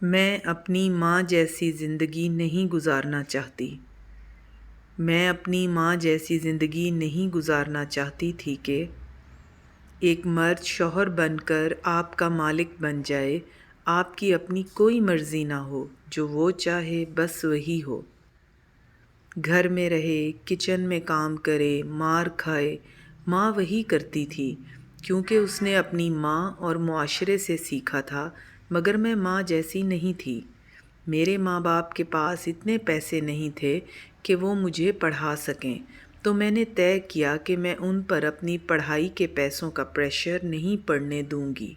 میں اپنی ماں جیسی زندگی نہیں گزارنا چاہتی۔ میں اپنی ماں جیسی زندگی نہیں گزارنا چاہتی تھی کہ ایک مرد شوہر بن کر آپ کا مالک بن جائے، آپ کی اپنی کوئی مرضی نہ ہو، جو وہ چاہے بس وہی ہو۔ گھر میں رہے، کچن میں کام کرے، مار کھائے، ماں وہی کرتی تھی کیونکہ اس نے اپنی ماں اور معاشرے سے سیکھا تھا، مگر میں ماں جیسی نہیں تھی۔ میرے ماں باپ کے پاس اتنے پیسے نہیں تھے کہ وہ مجھے پڑھا سکیں، تو میں نے طے کیا کہ میں ان پر اپنی پڑھائی کے پیسوں کا پریشر نہیں پڑنے دوں گی۔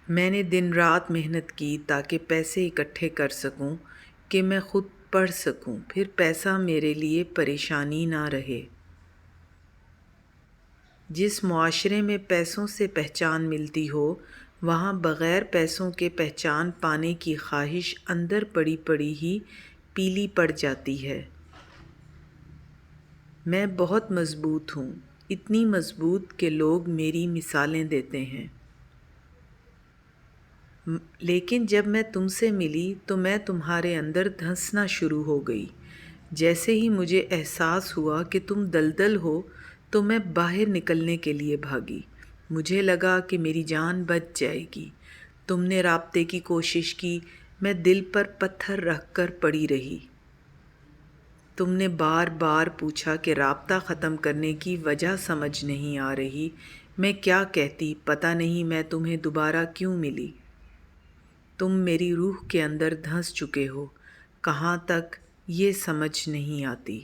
میں نے دن رات محنت کی تاکہ پیسے اکٹھے کر سکوں کہ میں خود پڑھ سکوں، پھر پیسہ میرے لیے پریشانی نہ رہے۔ جس معاشرے میں پیسوں سے پہچان ملتی ہو، وہاں بغیر پیسوں کے پہچان پانے کی خواہش اندر پڑی پڑی ہی پیلی پڑ جاتی ہے۔ میں بہت مضبوط ہوں، اتنی مضبوط کہ لوگ میری مثالیں دیتے ہیں۔ لیکن جب میں تم سے ملی تو میں تمہارے اندر دھنسنا شروع ہو گئی۔ جیسے ہی مجھے احساس ہوا کہ تم دلدل ہو تو میں باہر نکلنے کے لیے بھاگی۔ مجھے لگا کہ میری جان بچ جائے گی۔ تم نے رابطے کی کوشش کی، میں دل پر پتھر رکھ کر پڑی رہی۔ تم نے بار بار پوچھا کہ رابطہ ختم کرنے کی وجہ سمجھ نہیں آ رہی۔ میں کیا کہتی، پتہ نہیں میں تمہیں دوبارہ کیوں ملی۔ تم میری روح کے اندر دھنس چکے ہو، کہاں تک یہ سمجھ نہیں آتی۔